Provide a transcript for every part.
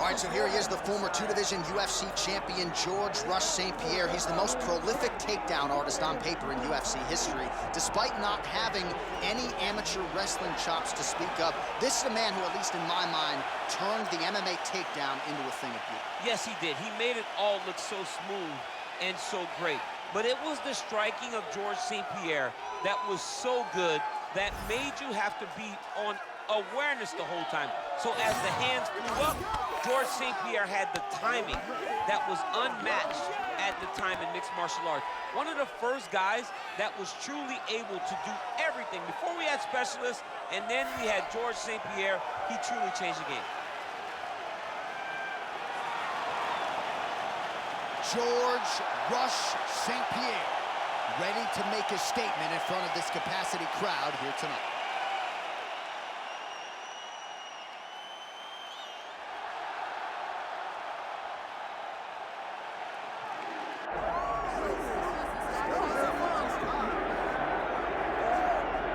All right, so here he is, the former two-division UFC champion, George "Rush" St-Pierre. He's the most prolific takedown artist on paper in UFC history. Despite not having any amateur wrestling chops to speak of, this is a man who, at least in my mind, turned the MMA takedown into a thing of beauty. Yes, he did. He made it all look so smooth and so great. But it was the striking of George St-Pierre that was so good that made you have to be on awareness the whole time. So as the hands flew up, George St-Pierre had the timing that was unmatched at the time in mixed martial arts. One of the first guys that was truly able to do everything. Before we had specialists, and then we had George St-Pierre, he truly changed the game. George "Rush" St-Pierre, ready to make a statement in front of this capacity crowd here tonight.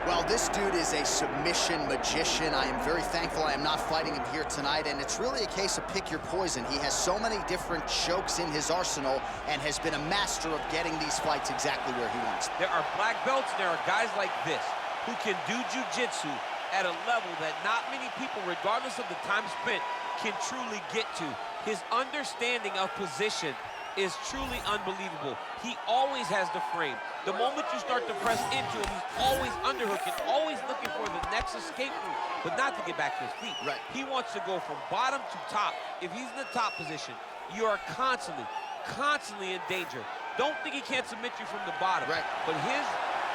Well, this dude is a submission magician. I am very thankful I am not fighting him here tonight, and it's really a case of pick your poison. He has so many different chokes in his arsenal and has been a master of getting these fights exactly where he wants them. There are black belts, and there are guys like this who can do jiu-jitsu at a level that not many people, regardless of the time spent, can truly get to. His understanding of position is truly unbelievable. He always has the frame. The moment you start to press into him, he's always underhooking, always looking for the next escape route, but not to get back to his feet. Right. He wants to go from bottom to top. If he's in the top position, you are constantly in danger. Don't think he can't submit you from the bottom. Right. But his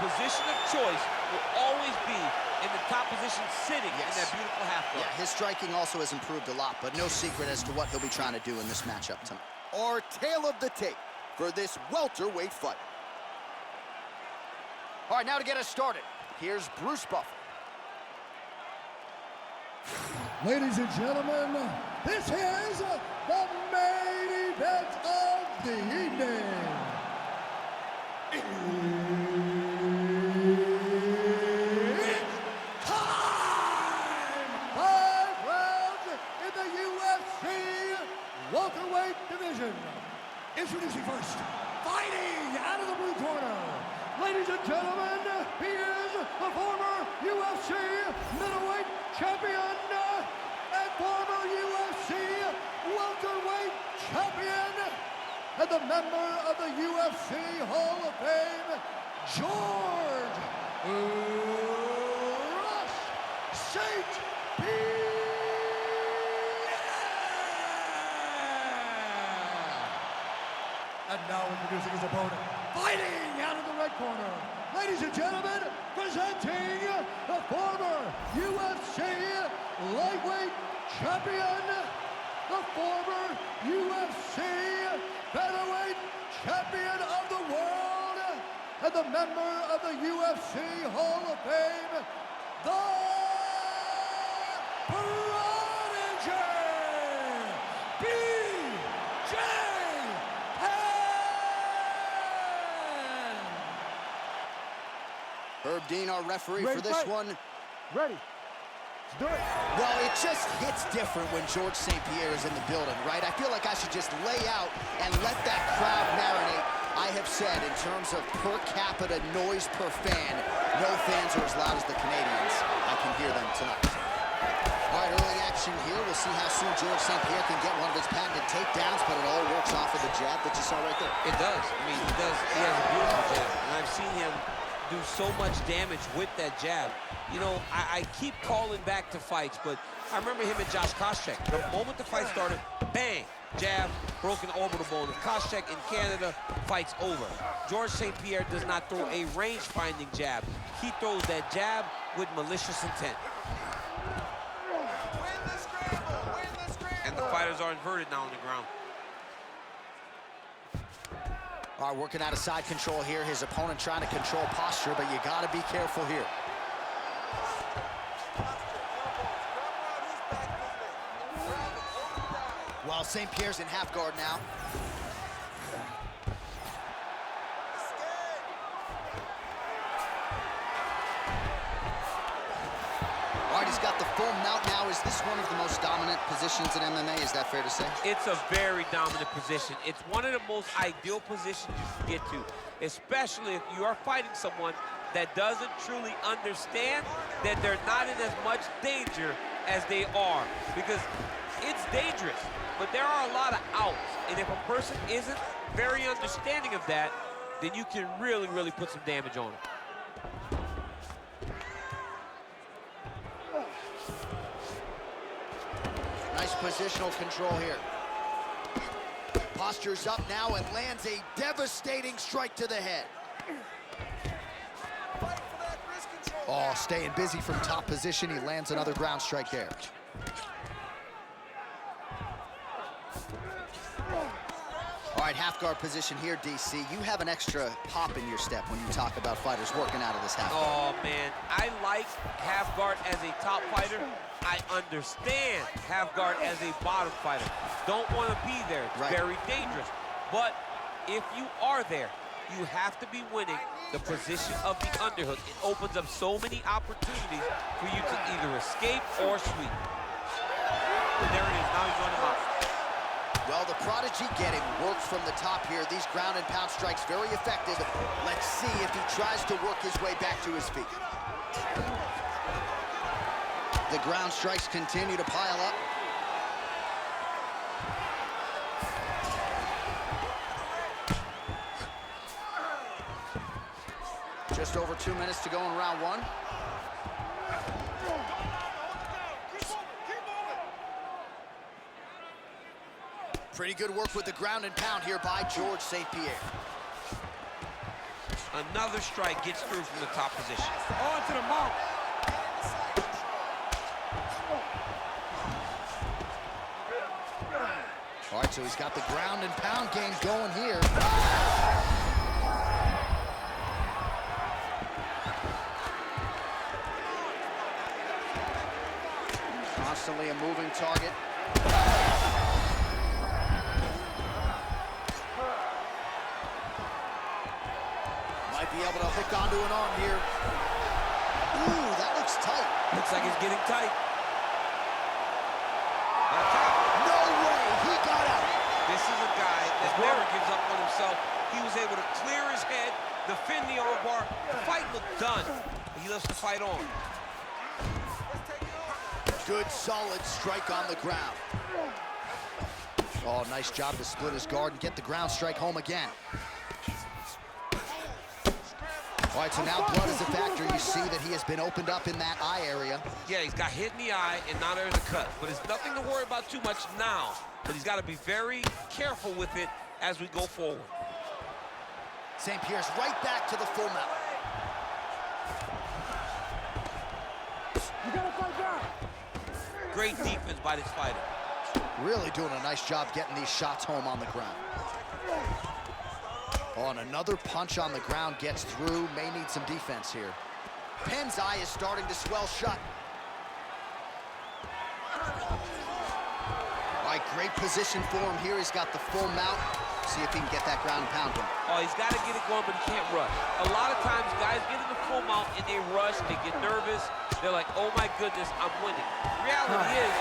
position of choice will always be in the top position, sitting in that beautiful half guard. Yeah, his striking also has improved a lot, but no secret as to what he'll be trying to do in this matchup tonight. Our tale of the tape for this welterweight fight. All right, now to get us started, here's Bruce Buffer. Ladies and gentlemen, this is the main event of the evening. It's time! 5 rounds in the UFC welterweight division. Introducing first, fighting out of the blue corner. Ladies and gentlemen, he is the former UFC middleweight champion and former UFC welterweight champion and the member of the UFC Hall of Fame, George "Rush" St-Pierre. And now introducing his opponent, fighting out of the red corner. Ladies and gentlemen, presenting the former UFC lightweight champion, the former UFC featherweight champion of the world, and the member of the UFC Hall of Fame, the Prodigy, Herb Dean, our referee for this one. Ready. Let's do it. Well, it just hits different when George St-Pierre is in the building, right? I feel like I should just lay out and let that crowd marinate. I have said, in terms of per capita noise per fan, no fans are as loud as the Canadians. I can hear them tonight. All right, early action here. We'll see how soon George St-Pierre can get one of his patented takedowns, but it all works off of the jab that you saw right there. It does. I mean, he does. He has a beautiful jab, and I've seen him do so much damage with that jab. You know, I keep calling back to fights, but I remember him and Josh Koscheck. The moment the fight started, bang, jab, broken orbital bone. If Koscheck in Canada, fight's over. George St-Pierre does not throw a range-finding jab. He throws that jab with malicious intent. And the fighters are inverted now on the ground. All right, working out of side control here. His opponent trying to control posture, but you got to be careful here. While St-Pierre's in half guard now. All right, he's got the full mount now. Is this one of the most dominant positions in MMA? Is that fair to say? It's a very dominant position. It's one of the most ideal positions you can get to, especially if you are fighting someone that doesn't truly understand that they're not in as much danger as they are. Because it's dangerous, but there are a lot of outs. And if a person isn't very understanding of that, then you can really, really put some damage on them. Nice positional control here. Postures up now and lands a devastating strike to the head. Oh, staying busy from top position. He lands another ground strike there. All right, half guard position here, DC. You have an extra pop in your step when you talk about fighters working out of this half guard. Oh, man, I like half guard as a top fighter. I understand half guard as a bottom fighter. Don't want to be there. It's very dangerous. But if you are there, you have to be winning the position of the underhook. It opens up so many opportunities for you to either escape or sweep. And there it is. Now he's on the mount. Well, the Prodigy getting work from the top here. These ground and pound strikes very effective. Let's see if he tries to work his way back to his feet. The ground strikes continue to pile up. Just over 2 minutes to go in round one. Pretty good work with the ground and pound here by George St-Pierre. Another strike gets through from the top position. On to the mount. All right, so he's got the ground and pound game going here. Constantly a moving target. Might be able to hook onto an arm here. Ooh, that looks tight. Looks like it's getting tight. No way, he got out. This is a guy that never gives up on himself. He was able to clear his head, defend the armbar. The fight looked done. He lets the fight on. Good, solid strike on the ground. Oh, nice job to split his guard and get the ground strike home again. All right, so now blood is a factor. You see that he has been opened up in that eye area. Yeah, he's got hit in the eye, and now there's a cut. But it's nothing to worry about too much now. But he's got to be very careful with it as we go forward. St-Pierre's right back to the full mount. You gotta fight back. Great defense by this fighter. Really doing a nice job getting these shots home on the ground. Oh, and another punch on the ground gets through. May need some defense here. Penn's eye is starting to swell shut. All right, great position for him here. He's got the full mount. See if he can get that ground and pound him. Oh, he's got to get it going, but he can't rush. A lot of times, guys get in the full mount and they rush, they get nervous. They're like, oh my goodness, I'm winning. Reality is,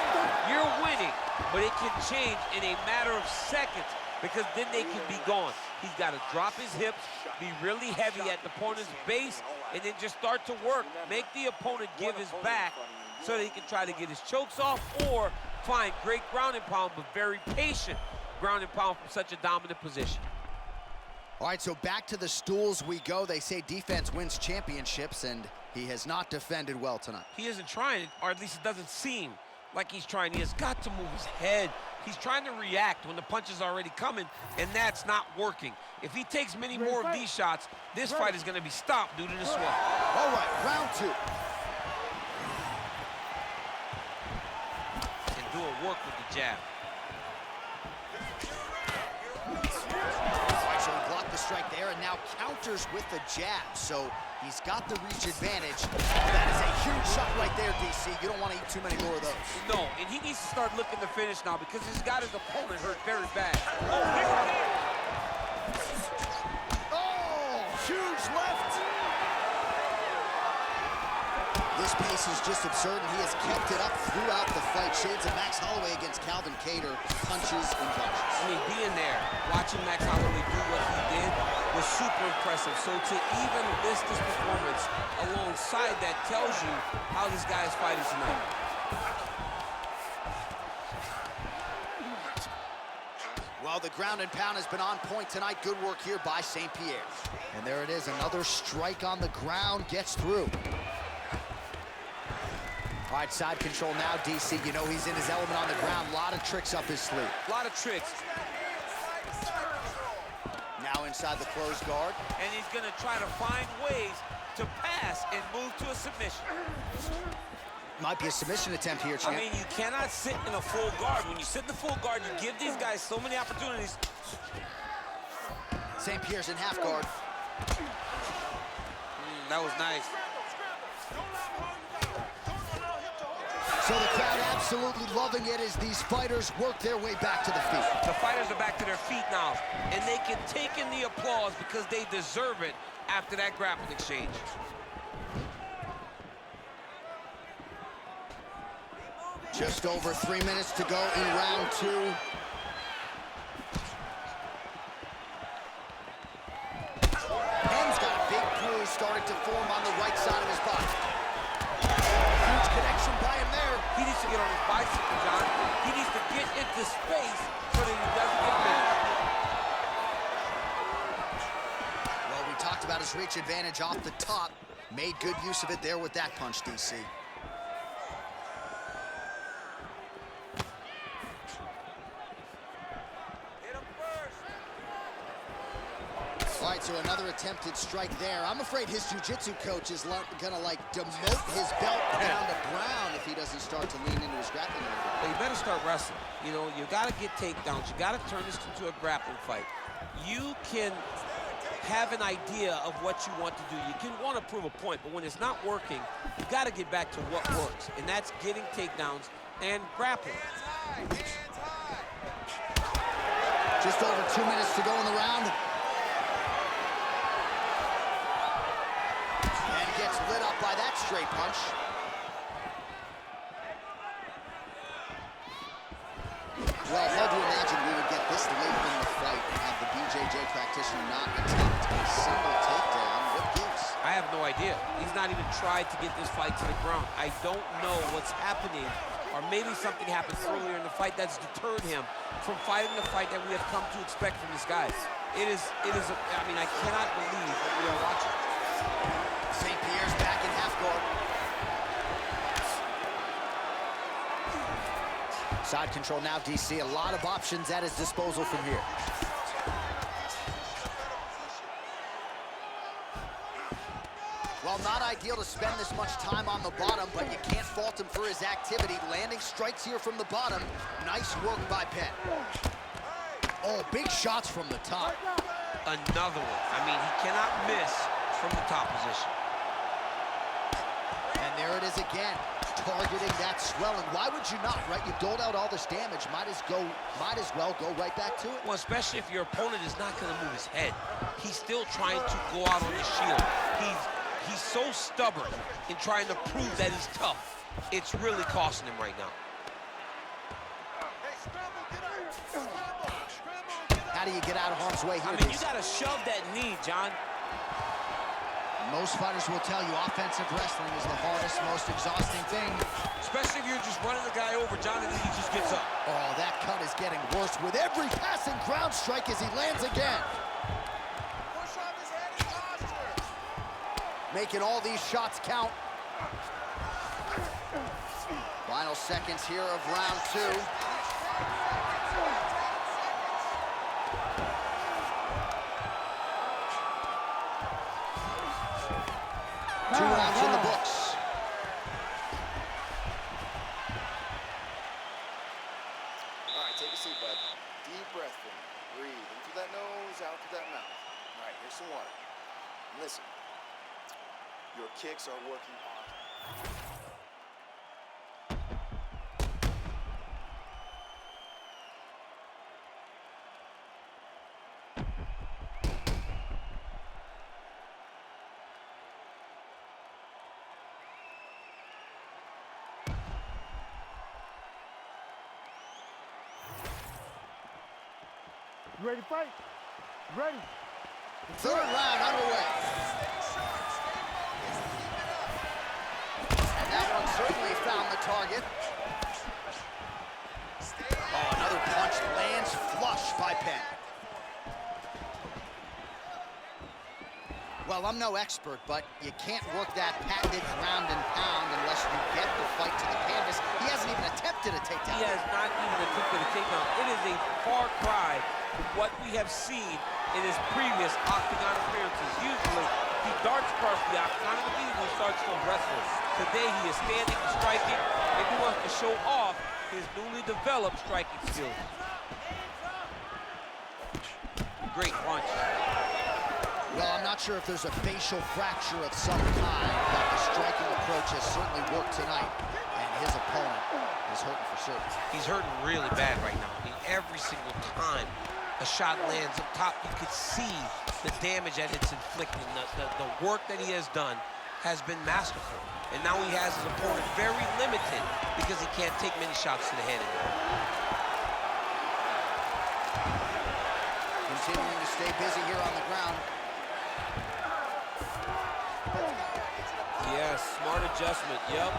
you're winning, but it can change in a matter of seconds because then they can be gone. He's got to drop his hips, be really heavy at the opponent's base, and then just start to work. Make the opponent give his back so that he can try to get his chokes off or find great ground and pound, but very patient ground and pound from such a dominant position. All right, so back to the stools we go. They say defense wins championships, and he has not defended well tonight. He isn't trying, or at least it doesn't seem like he's trying. He has got to move his head. He's trying to react when the punch is already coming, and that's not working. If he takes many more of these shots, this fight is going to be stopped due to the swell. All right, round two. And do a work with the jab. All right, so he blocked the strike there and now counters with the jab. So he's got the reach advantage. That is a huge shot right there, DC. You don't want to eat too many more of those. No, and he needs to start looking to finish now because he's got his opponent hurt very bad. Oh, huge left. This pace is just absurd, and he has kept it up throughout the fight. Shades of Max Holloway against Calvin Kattar, punches and punches. I mean, being there, watching Max Holloway do what he did was super impressive. So to even list this performance alongside that tells you how this guy is fighting tonight. Well, the ground and pound has been on point tonight. Good work here by St-Pierre. And there it is, another strike on the ground, gets through. All right, side control now, DC. You know he's in his element on the ground. A lot of tricks up his sleeve. A lot of tricks. Now inside the closed guard. And he's gonna try to find ways to pass and move to a submission. Might be a submission attempt here, champ. I mean, you cannot sit in a full guard. When you sit in the full guard, you give these guys so many opportunities. St-Pierre's in half guard. That was nice. So the crowd absolutely loving it as these fighters work their way back to the feet. The fighters are back to their feet now, and they can take in the applause because they deserve it after that grappling exchange. Just over 3 minutes to go in round two. Penn's got a big bruise starting to form on the right side of his body. Huge connection by him there. He needs to get on his bicycle, John. He needs to get into space so that he doesn't get missed. Well, we talked about his reach advantage off the top. Made good use of it there with that punch, DC. All right, so another attempted strike there. I'm afraid his jiu-jitsu coach is gonna like demote his belt down to brown if he doesn't start to lean into his grappling. Well, you better start wrestling. You know, you gotta get takedowns. You gotta turn this into a grappling fight. You can have an idea of what you want to do. You can want to prove a point, but when it's not working, you gotta get back to what works, and that's getting takedowns and grappling. Just over 2 minutes to go in the round. Gets lit up by that straight punch. Well, hard to imagine we would get this late in the fight and have the BJJ practitioner not attempt a single takedown. What gives? I have no idea. He's not even tried to get this fight to the ground. I don't know what's happening, or maybe something happened earlier in the fight that's deterred him from fighting the fight that we have come to expect from this guy. I mean, I cannot believe what we are watching. St-Pierre's back in half guard. Side control now, DC. A lot of options at his disposal from here. Well, not ideal to spend this much time on the bottom, but you can't fault him for his activity. Landing strikes here from the bottom. Nice work by Penn. Oh, big shots from the top. Another one. I mean, he cannot miss from the top position. And there it is again, targeting that swelling. Why would you not, right? You doled out all this damage. Might as well go right back to it. Well, especially if your opponent is not going to move his head. He's still trying to go out on his shield. He's so stubborn in trying to prove that he's tough. It's really costing him right now. How do you get out of harm's way here? I mean, you got to shove that knee, John. Most fighters will tell you offensive wrestling is the hardest, most exhausting thing. Especially if you're just running the guy over, John, and then he just gets up. Oh, that cut is getting worse with every passing ground strike as he lands again. Push off his head and posture. Making all these shots count. Final seconds here of round two. 2 rounds in the books. All right, take a seat, bud. Deep breath for me. Breathe in through that nose, out through that mouth. All right, here's some water. Listen, your kicks are working on. You ready to fight? Ready. Third round underway. And that one certainly found the target. Oh, another punch lands flush by Penn. Well, I'm no expert, but you can't work that patented ground and pound unless you get the fight to the canvas. He hasn't even attempted a takedown. He has not even attempted a takedown. It is a far cry from what we have seen in his previous octagon appearances. Usually, he darts across the octagon and immediately starts to wrestle. Today, he is standing and striking, and he wants to show off his newly developed striking skills. Great punch. Well, I'm not sure if there's a facial fracture of some kind, but the striking approach has certainly worked tonight, and his opponent is hurting for certain. He's hurting really bad right now. I mean, every single time a shot lands up top, you could see the damage that it's inflicting. The work that he has done has been masterful. And now he has his opponent very limited because he can't take many shots to the head anymore. Continuing to stay busy here on the ground. Yes, smart adjustment, yep.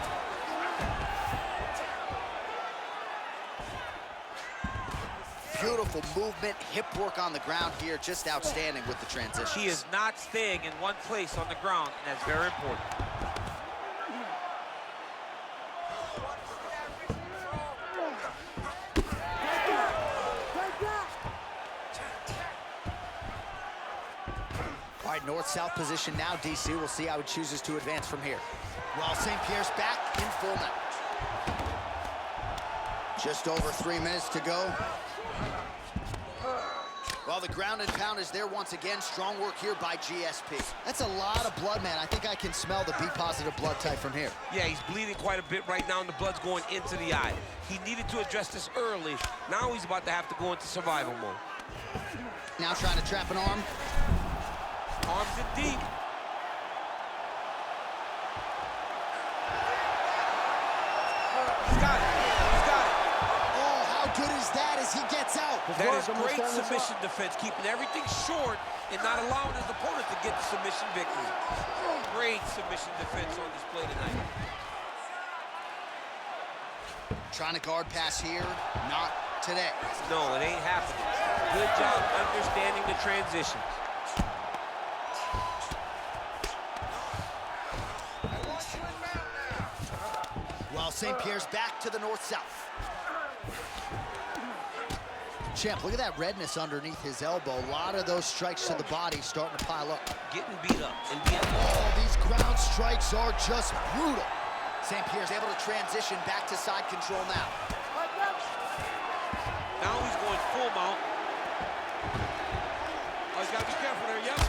Beautiful movement, hip work on the ground here, just outstanding with the transition. He is not staying in one place on the ground, and that's very important. All right, north-south position now, DC. We'll see how he chooses to advance from here. Well, St-Pierre's back in full now. Just over 3 minutes to go. Well, the ground and pound is there once again. Strong work here by GSP. That's a lot of blood, man. I think I can smell the B-positive blood type from here. Yeah, he's bleeding quite a bit right now, and the blood's going into the eye. He needed to address this early. Now he's about to have to go into survival mode. Now trying to trap an arm. Arms in deep. He's got it. He's got it. Oh, how good is that as he gets out? That is great submission defense, keeping everything short and not allowing his opponent to get the submission victory. Great submission defense on display tonight. Trying to guard pass here. Not today. No, it ain't happening. Good job understanding the transitions. Well, St-Pierre's back to the north-south. Champ, look at that redness underneath his elbow. A lot of those strikes to the body starting to pile up. Getting beat up and being Oh, these ground strikes are just brutal. St-Pierre's able to transition back to side control now. Now he's going full mount. Oh, he's got to be careful there, yep.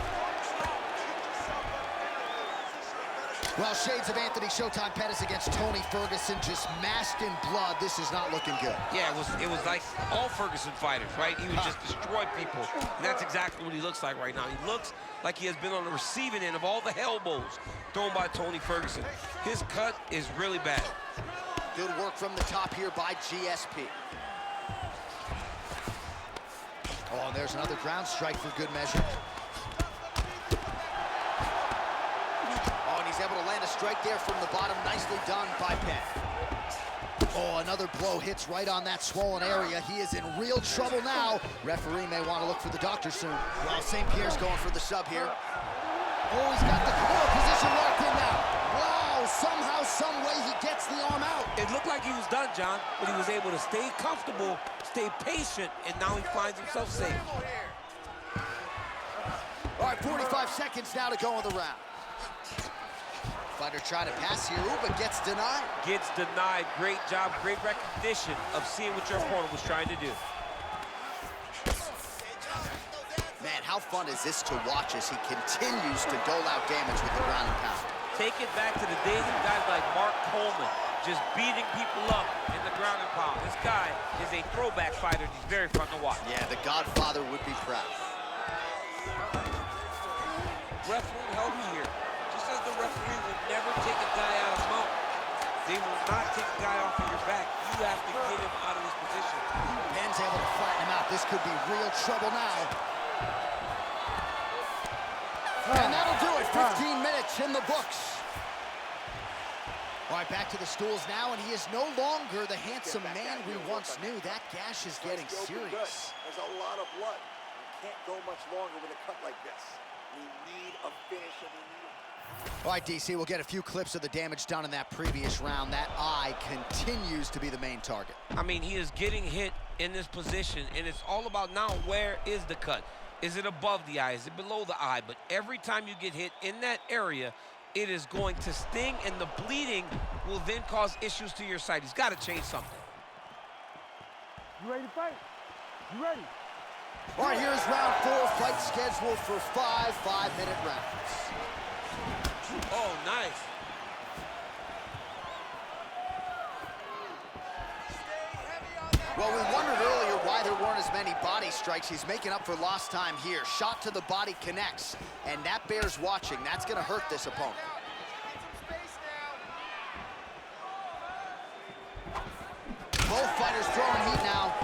Well, shades of Anthony Showtime Pettis against Tony Ferguson, just mashed in blood. This is not looking good. Yeah, it was like all Ferguson fighters, right? He would just destroy people. And that's exactly what he looks like right now. He looks like he has been on the receiving end of all the elbows thrown by Tony Ferguson. His cut is really bad. Good work from the top here by GSP. Oh, and there's another ground strike for good measure. He's able to land a strike there from the bottom. Nicely done by Penn. Oh, another blow hits right on that swollen area. He is in real trouble now. Referee may want to look for the doctor soon. Well, St-Pierre's going for the sub here. Oh, he's got the core position locked in now. Wow, somehow, some way he gets the arm out. It looked like he was done, John, but he was able to stay comfortable, stay patient, and now he finds himself safe. All right, 45 seconds now to go in the round. Fighter trying to pass here, ooh, but gets denied. Gets denied. Great job, great recognition of seeing what your opponent was trying to do. Man, how fun is this to watch as he continues to dole out damage with the ground and pound. Take it back to the days of guys like Mark Coleman, just beating people up in the ground and pound. This guy is a throwback fighter. He's very fun to watch. Yeah, the Godfather would be proud. Referee help me here. Just as the referee would never take a guy out of mount, they will not take a guy off of your back. You have to get him out of his position. Penn's able to flatten him out. This could be real trouble now. And that'll do it. 15 minutes in the books. All right, back to the stools now, and he is no longer the handsome man we once knew. That gash is getting serious. There's a lot of blood. You can't go much longer with a cut like this. We need a finish, and we need All right, DC, we'll get a few clips of the damage done in that previous round. That eye continues to be the main target. I mean, he is getting hit in this position, and it's all about now, where is the cut? Is it above the eye? Is it below the eye? But every time you get hit in that area, it is going to sting, and the bleeding will then cause issues to your sight. He's got to change something. You ready to fight? You ready? All right, here's round 4, fight scheduled for 5 5-minute rounds. Oh, nice. Well, we wondered earlier why there weren't as many body strikes. He's making up for lost time here. Shot to the body connects, and that bears watching. That's going to hurt this opponent. Both fighters throwing heat now.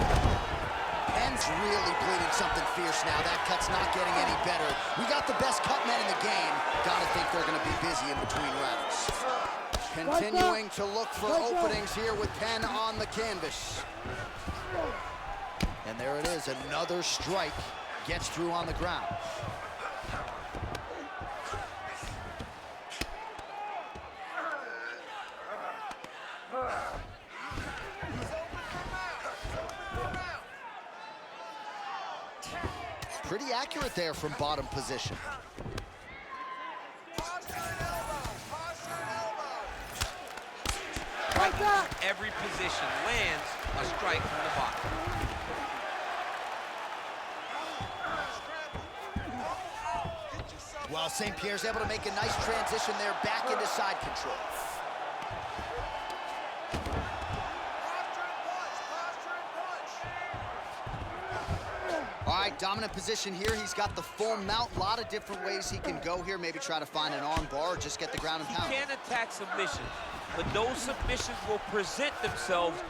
Penn's really bleeding something fierce now. That cut's not getting any better. We got the best cut men in the game. Gotta think they're gonna be busy in between rounds. Continuing to look for openings here with Penn on the canvas. And there it is, another strike gets through on the ground. Pretty accurate there from bottom position. Every position lands a strike from the bottom. Well, St-Pierre's able to make a nice transition there back into side control. All right, dominant position here. He's got the full mount. A lot of different ways he can go here. Maybe try to find an arm bar or just get the ground and pound. He can attack submissions, but those submissions will present themselves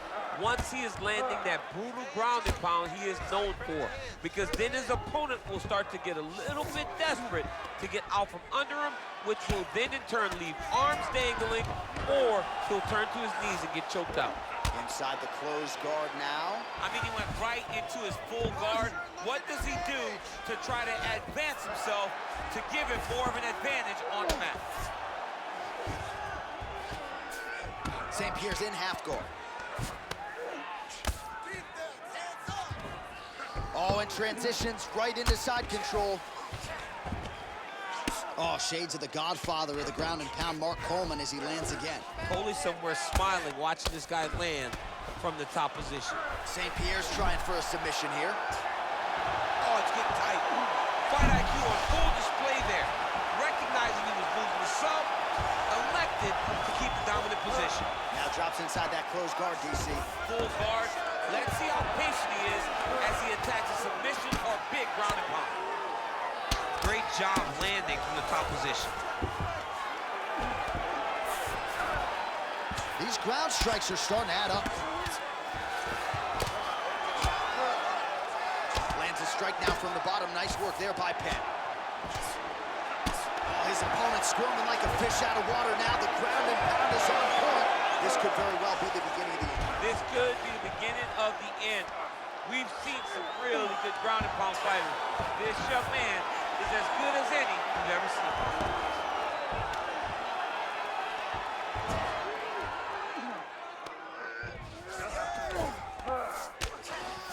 once he is landing that brutal ground and pound he is known for. Because then his opponent will start to get a little bit desperate to get out from under him, which will then in turn leave arms dangling, or he'll turn to his knees and get choked out. Inside the closed guard now. I mean, he went right into his full guard. What does he do to try to advance himself to give him more of an advantage on the mat? St-Pierre's in half guard. Oh, and transitions right into side control. Oh, shades of the godfather of the ground and pound, Mark Coleman, as he lands again. Coley somewhere smiling, watching this guy land from the top position. St-Pierre's trying for a submission here. Oh, it's getting tight. Fight IQ on full display there. Recognizing he was losing the sub, elected to keep the dominant position. Now drops inside that closed guard, DC. Full guard. Let's see how patient he is as he attacks a submission or big ground and pound. Great job landing from the top position. These ground strikes are starting to add up. Lands a strike now from the bottom. Nice work there by Penn. Oh, his opponent squirming like a fish out of water now. The ground and pound is on point. This could very well be the beginning of the end. This could be the beginning of the end. We've seen some really good ground and pound fighters. This young man is as good as any you've ever seen.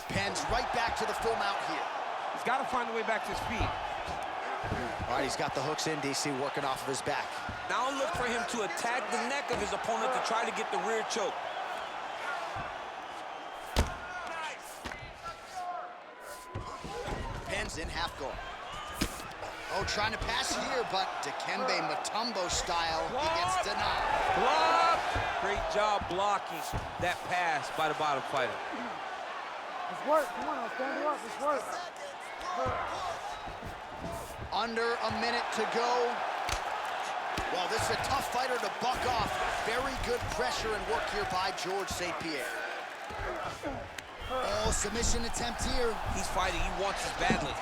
Penn's right back to the full mount here. He's got to find a way back to his feet. All right, he's got the hooks in, DC, working off of his back. Now look for him to attack the neck of his opponent to try to get the rear choke. Penn's in half guard. Oh, trying to pass here, but Dikembe Mutombo style, he gets denied. Block! Great job blocking that pass by the bottom fighter. Let's work. Come on, I'll stand you up. Let's work. Under a minute to go. Well, this is a tough fighter to buck off. Very good pressure and work here by George St-Pierre. Oh, submission attempt here. He's fighting. He wants this badly.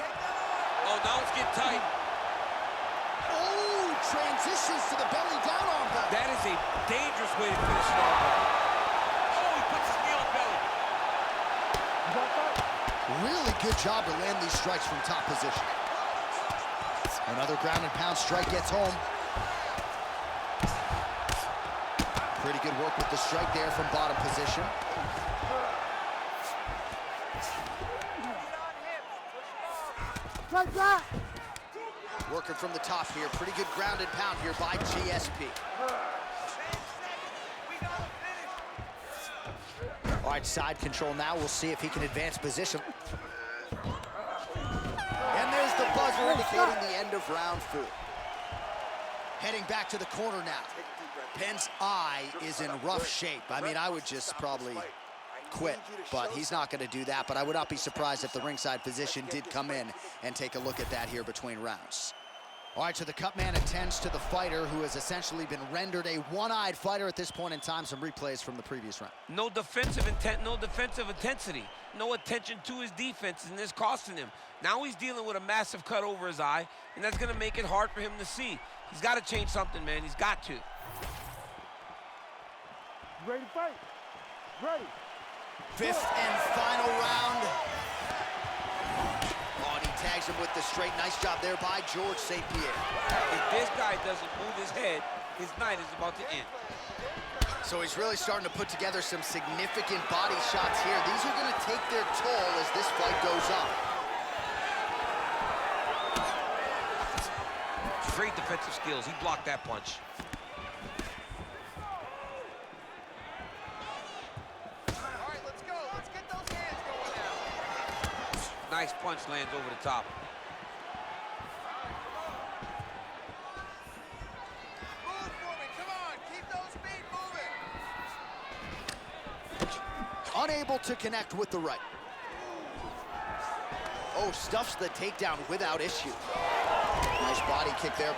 Oh, now it's getting tight. Oh, transitions to the belly down armbar. That is a dangerous way to finish an armbar. Oh, he puts his knee on belly. Really good job to land these strikes from top position. Another ground and pound strike gets home. Pretty good work with the strike there from bottom position. Working from the top here. Pretty good ground and pound here by GSP. All right, side control now. We'll see if he can advance position. And there's the buzzer indicating the end of round 4. Heading back to the corner now. Penn's eye is in rough shape. I mean, I would just probably quit, but he's not going to do that. But I would not be surprised if the ringside physician did come in and take a look at that here between rounds. All right, so the cut man attends to the fighter who has essentially been rendered a one-eyed fighter at this point in time. Some replays from the previous round. No defensive intent, no defensive intensity. No attention to his defense, and it's costing him. Now he's dealing with a massive cut over his eye, and that's going to make it hard for him to see. He's got to change something, man. He's got to. Ready to fight. Ready. 5th and final round. Oh, and he tags him with the straight. Nice job there by George St-Pierre. If this guy doesn't move his head, his night is about to end. So he's really starting to put together some significant body shots here. These are going to take their toll as this fight goes on. Great defensive skills. He blocked that punch. All right, let's go. Let's get those hands going now. Nice punch lands over the top. Move for me. Come on. Keep those feet moving. Unable to connect with the right. Oh, stuffs the takedown without issue. Nice body kick there.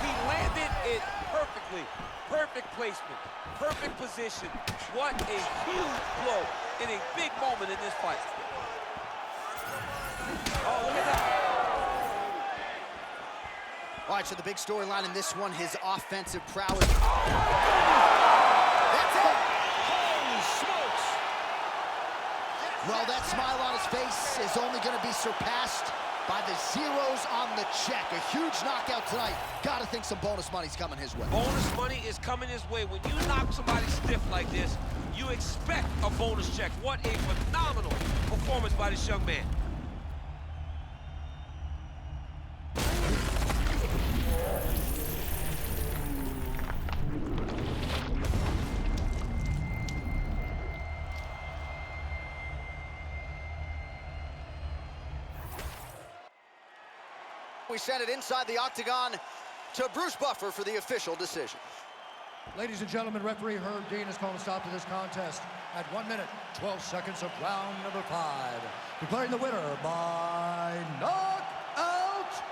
He landed it perfectly. Perfect placement. Perfect position. What a huge blow in a big moment in this fight. Oh, look at that. All right, so the big storyline in this one, his offensive prowess. That's it! Holy smokes! Well, that smile on his face is only going to be surpassed by the zeros on the check. A huge knockout tonight. Got to think some bonus money's coming his way. Bonus money is coming his way. When you knock somebody stiff like this, you expect a bonus check. What a phenomenal performance by this young man. We send it inside the octagon to Bruce Buffer for the official decision. Ladies and gentlemen, referee Herb Dean has called a stop to this contest at 1 minute, 12 seconds of round number 5. Declaring the winner by knockout,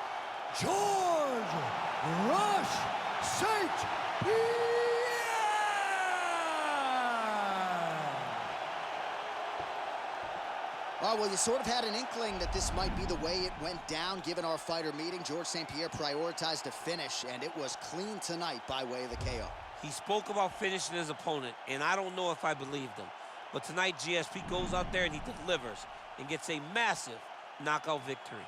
George Rush St-Pierre! Well, you sort of had an inkling that this might be the way it went down, given our fighter meeting. George St-Pierre prioritized a finish, and it was clean tonight by way of the KO. He spoke about finishing his opponent, and I don't know if I believed him. But tonight, GSP goes out there and he delivers and gets a massive knockout victory.